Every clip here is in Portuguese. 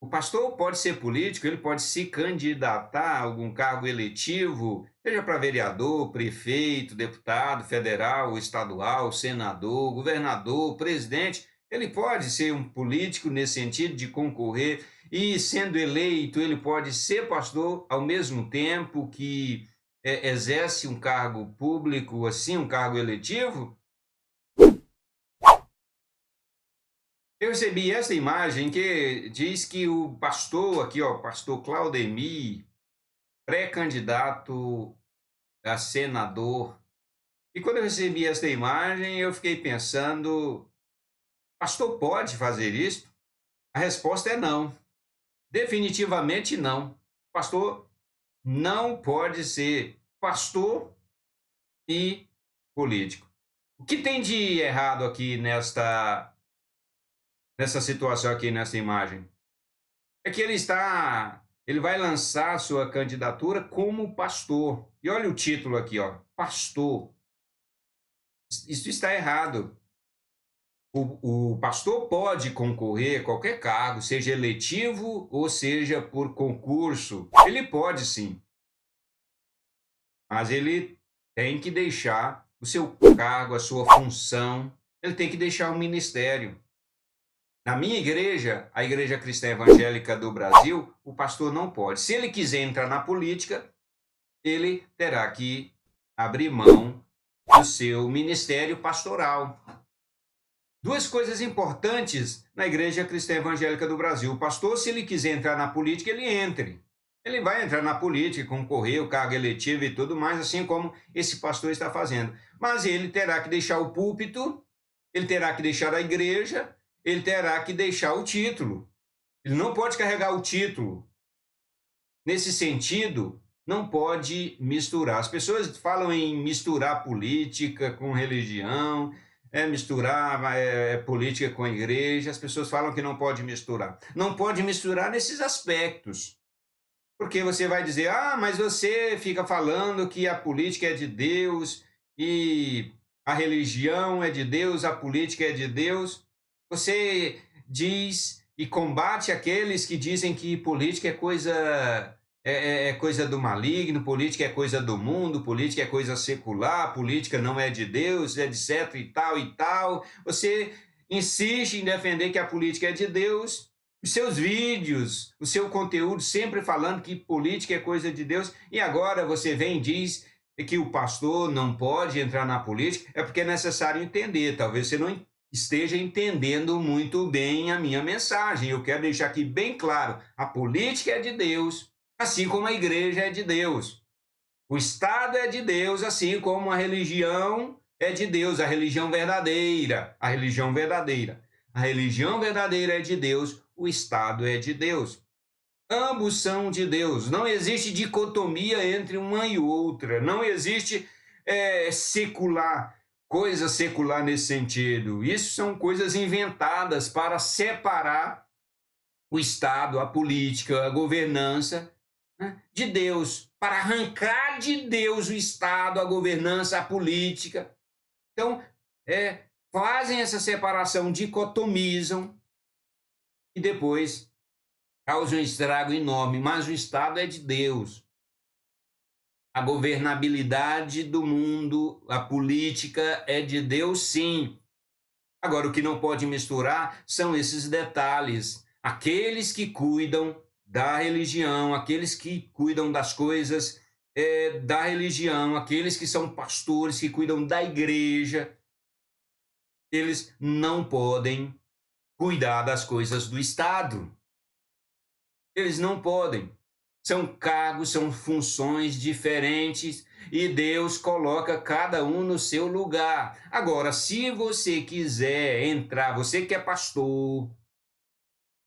O pastor pode ser político, ele pode se candidatar a algum cargo eletivo, seja para vereador, prefeito, deputado federal, estadual, senador, governador, presidente. Ele pode ser um político nesse sentido de concorrer e, sendo eleito, ele pode ser pastor ao mesmo tempo que exerce um cargo público, assim, um cargo eletivo. Eu recebi essa imagem que diz que o pastor aqui, ó, pastor Claudemir, pré-candidato a senador. E quando eu recebi essa imagem, eu fiquei pensando, pastor pode fazer isso? A resposta é não. Definitivamente não. Pastor não pode ser pastor e político. O que tem de errado aqui nessa situação aqui, nessa imagem? É que ele vai lançar sua candidatura como pastor. E olha o título aqui, ó, pastor. Isso está errado. O pastor pode concorrer a qualquer cargo, seja eletivo ou seja por concurso. Ele pode sim, mas ele tem que deixar o seu cargo, a sua função, ele tem que deixar o ministério. Na minha igreja, a Igreja Cristã Evangélica do Brasil, o pastor não pode. Se ele quiser entrar na política, ele terá que abrir mão do seu ministério pastoral. Duas coisas importantes na Igreja Cristã Evangélica do Brasil. O pastor, se ele quiser entrar na política, ele entre. Ele vai entrar na política, concorrer, o cargo eletivo e tudo mais, assim como esse pastor está fazendo. Mas ele terá que deixar o púlpito, ele terá que deixar a igreja, ele terá que deixar o título. Ele não pode carregar o título. Nesse sentido, não pode misturar. As pessoas falam em misturar política com religião, misturar política com a igreja. As pessoas falam que não pode misturar. Não pode misturar nesses aspectos. Porque você vai dizer, mas você fica falando que a política é de Deus e a religião é de Deus, a política é de Deus. Você diz e combate aqueles que dizem que política é coisa do maligno, política é coisa do mundo, política é coisa secular, política não é de Deus, etc e tal e tal. Você insiste em defender que a política é de Deus, os seus vídeos, o seu conteúdo sempre falando que política é coisa de Deus, e agora você vem e diz que o pastor não pode entrar na política. É porque é necessário entender, talvez você não esteja entendendo muito bem a minha mensagem. Eu quero deixar aqui bem claro, a política é de Deus, assim como a igreja é de Deus. O Estado é de Deus, assim como a religião é de Deus, a religião verdadeira, a religião verdadeira. A religião verdadeira é de Deus, o Estado é de Deus. Ambos são de Deus. Não existe dicotomia entre uma e outra. Não existe secular, coisa secular nesse sentido. Isso são coisas inventadas para separar o Estado, a política, a governança, né, de Deus, para arrancar de Deus o Estado, a governança, a política. Então, fazem essa separação, dicotomizam e depois causam um estrago enorme. Mas o Estado é de Deus. A governabilidade do mundo, a política é de Deus, sim. Agora, o que não pode misturar são esses detalhes. Aqueles que cuidam da religião, aqueles que cuidam das coisas da religião, aqueles que são pastores, que cuidam da igreja, eles não podem cuidar das coisas do Estado. Eles não podem. São cargos, são funções diferentes e Deus coloca cada um no seu lugar. Agora, se você quiser entrar, você que é pastor,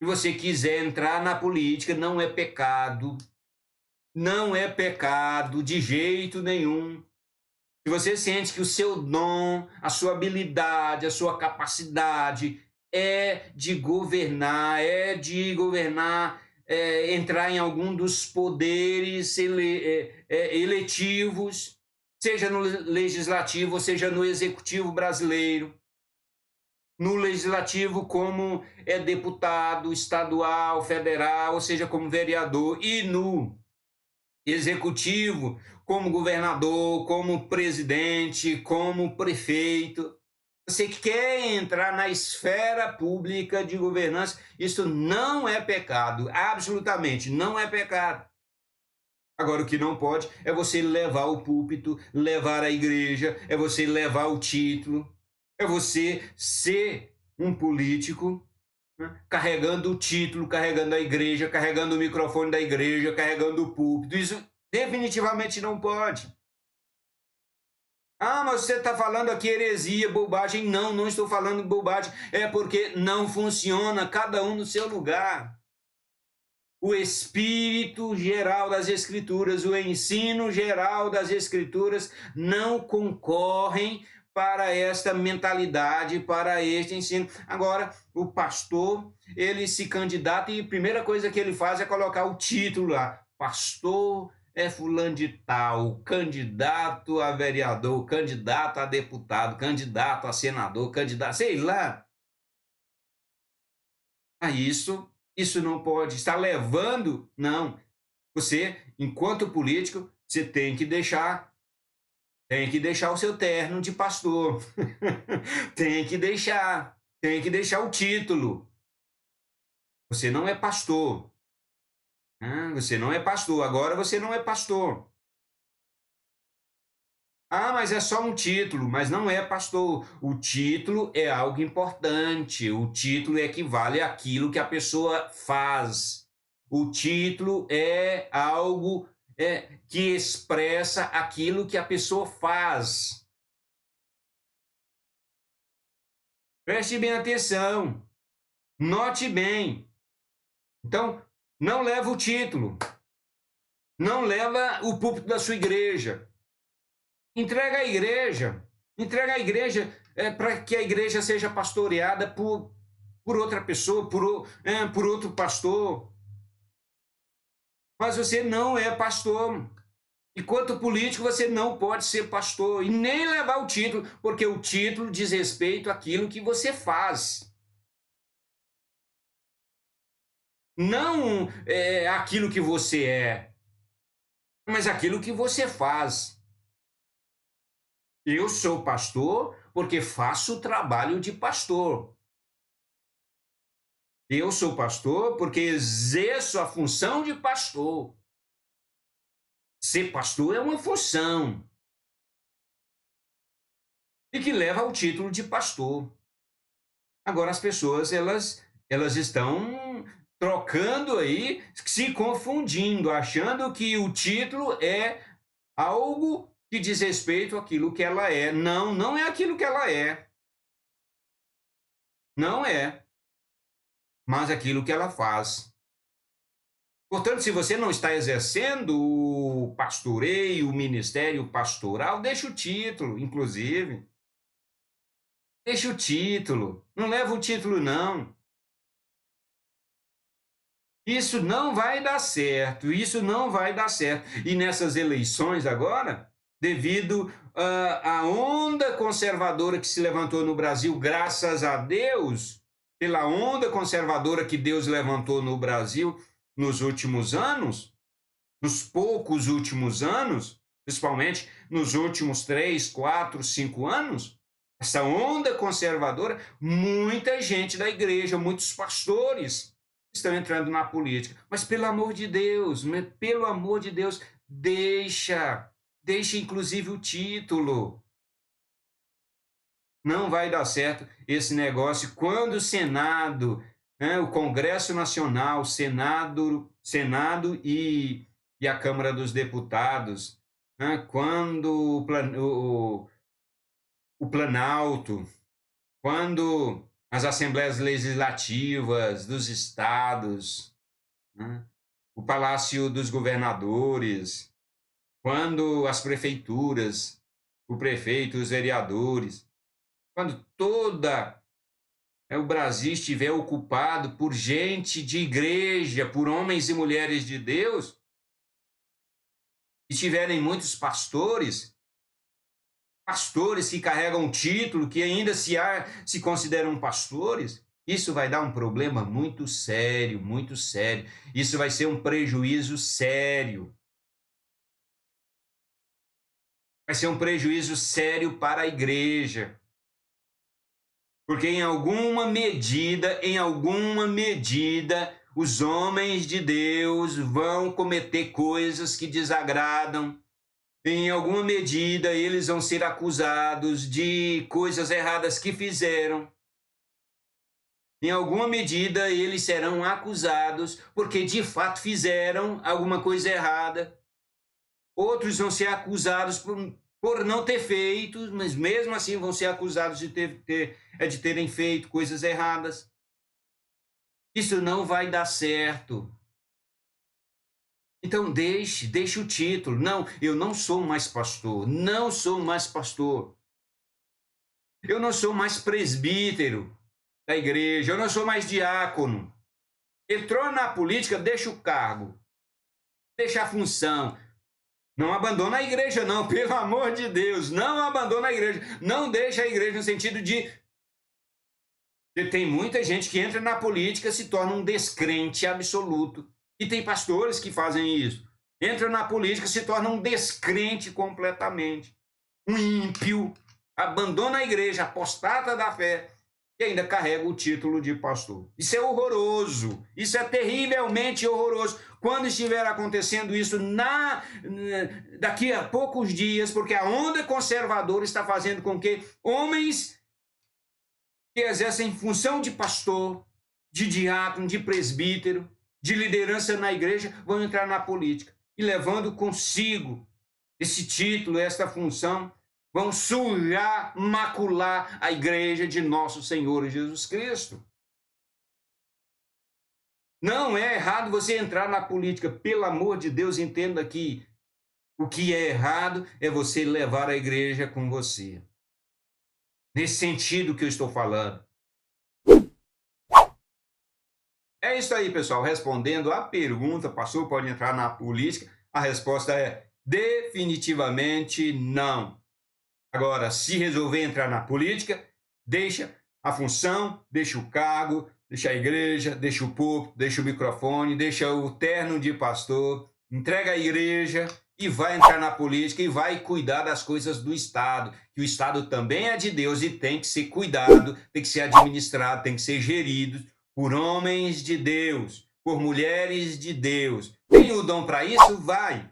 se você quiser entrar na política, não é pecado. Não é pecado de jeito nenhum. Se você sente que o seu dom, a sua habilidade, a sua capacidade entrar em algum dos poderes eletivos, seja no legislativo, seja no executivo brasileiro, no legislativo como deputado estadual, federal, ou seja, como vereador, e no executivo como governador, como presidente, como prefeito. Você quer entrar na esfera pública de governança, isso não é pecado, absolutamente não é pecado. Agora, o que não pode é você levar o púlpito, levar a igreja, é você levar o título, é você ser um político, né, carregando o título, carregando a igreja, carregando o microfone da igreja, carregando o púlpito. Isso definitivamente não pode. Ah, mas você está falando aqui heresia, bobagem. Não, não estou falando bobagem. É porque não funciona, cada um no seu lugar. O espírito geral das Escrituras, o ensino geral das Escrituras não concorrem para esta mentalidade, para este ensino. Agora, o pastor, ele se candidata e a primeira coisa que ele faz é colocar o título lá. Pastor é fulano de tal, candidato a vereador, candidato a deputado, candidato a senador, candidato, sei lá. A isso não pode estar levando, não. Você, enquanto político, você tem que deixar o seu terno de pastor. Tem que deixar o título. Você não é pastor. Você não é pastor, agora você não é pastor. Ah, mas é só um título, mas não é, pastor. O título é algo importante. O título equivale àquilo que a pessoa faz. O título é algo que expressa aquilo que a pessoa faz. Preste bem atenção. Note bem. Então, não leva o título. Não leva o púlpito da sua igreja. Entrega a igreja. Entrega a igreja para que a igreja seja pastoreada por outra pessoa, por outro pastor. Mas você não é pastor. Enquanto político, você não pode ser pastor e nem levar o título, porque o título diz respeito àquilo que você faz. Não aquilo que você é, mas aquilo que você faz. Eu sou pastor porque faço o trabalho de pastor. Eu sou pastor porque exerço a função de pastor. Ser pastor é uma função e que leva ao título de pastor. Agora as pessoas elas estão trocando aí, se confundindo, achando que o título é algo que diz respeito àquilo que ela é. Não, não é aquilo que ela é. Não é, mas aquilo que ela faz. Portanto, se você não está exercendo o pastoreio, o ministério pastoral, deixa o título, inclusive. Deixa o título. Não leva o título, não. Isso não vai dar certo. Isso não vai dar certo. E nessas eleições agora, devido à onda conservadora que se levantou no Brasil, graças a Deus, pela onda conservadora que Deus levantou no Brasil nos últimos anos, nos poucos últimos anos, principalmente nos últimos 3, 4, 5 anos, essa onda conservadora, muita gente da igreja, muitos pastores estão entrando na política. Mas pelo amor de Deus, deixa inclusive o título. Não vai dar certo esse negócio quando o Senado, né, o Congresso Nacional, Senado e a Câmara dos Deputados, né, quando o Planalto, quando as assembleias legislativas dos estados, né, o Palácio dos Governadores, quando as prefeituras, o prefeito, os vereadores, quando o Brasil estiver ocupado por gente de igreja, por homens e mulheres de Deus, e tiverem muitos pastores, pastores que carregam título, que ainda se consideram pastores, isso vai dar um problema muito sério, muito sério. Isso vai ser um prejuízo sério. Vai ser um prejuízo sério para a igreja. Porque em alguma medida, os homens de Deus vão cometer coisas que desagradam. Em alguma medida, eles vão ser acusados de coisas erradas que fizeram. Em alguma medida, eles serão acusados porque de fato fizeram alguma coisa errada. Outros vão ser acusados por não ter feito, mas mesmo assim vão ser acusados de terem feito coisas erradas. Isso não vai dar certo. Então deixe o título. Não, eu não sou mais pastor. Não sou mais pastor. Eu não sou mais presbítero da igreja. Eu não sou mais diácono. Entrou na política, deixa o cargo. Deixa a função. Não abandona a igreja, não, pelo amor de Deus. Não abandona a igreja. Não deixa a igreja no sentido de... Tem muita gente que entra na política e se torna um descrente absoluto. E tem pastores que fazem isso. Entra na política e se torna um descrente completamente. Um ímpio. Abandona a igreja, apostata da fé. E ainda carrega o título de pastor. Isso é horroroso. Isso é terrivelmente horroroso. Quando estiver acontecendo isso daqui a poucos dias, porque a onda conservadora está fazendo com que homens que exercem função de pastor, de diácono, de presbítero, de liderança na igreja, vão entrar na política. E levando consigo esse título, esta função, vão sujar, macular a igreja de nosso Senhor Jesus Cristo. Não é errado você entrar na política. Pelo amor de Deus, entenda que o que é errado é você levar a igreja com você. Nesse sentido que eu estou falando. É isso aí, pessoal. Respondendo a pergunta, pastor pode entrar na política? A resposta é definitivamente não. Agora, se resolver entrar na política, deixa a função, deixa o cargo, deixa a igreja, deixa o púlpito, deixa o microfone, deixa o terno de pastor, entrega a igreja e vai entrar na política e vai cuidar das coisas do Estado, que o Estado também é de Deus e tem que ser cuidado, tem que ser administrado, tem que ser gerido por homens de Deus, por mulheres de Deus. Tem o dom para isso? Vai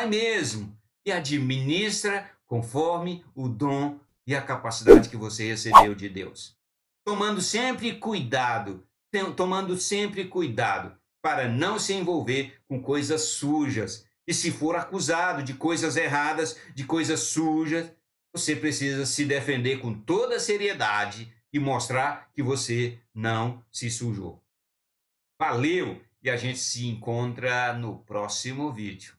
mesmo. E administra conforme o dom e a capacidade que você recebeu de Deus. Tomando sempre cuidado para não se envolver com coisas sujas. E se for acusado de coisas erradas, de coisas sujas, você precisa se defender com toda seriedade e mostrar que você não se sujou. Valeu! E a gente se encontra no próximo vídeo.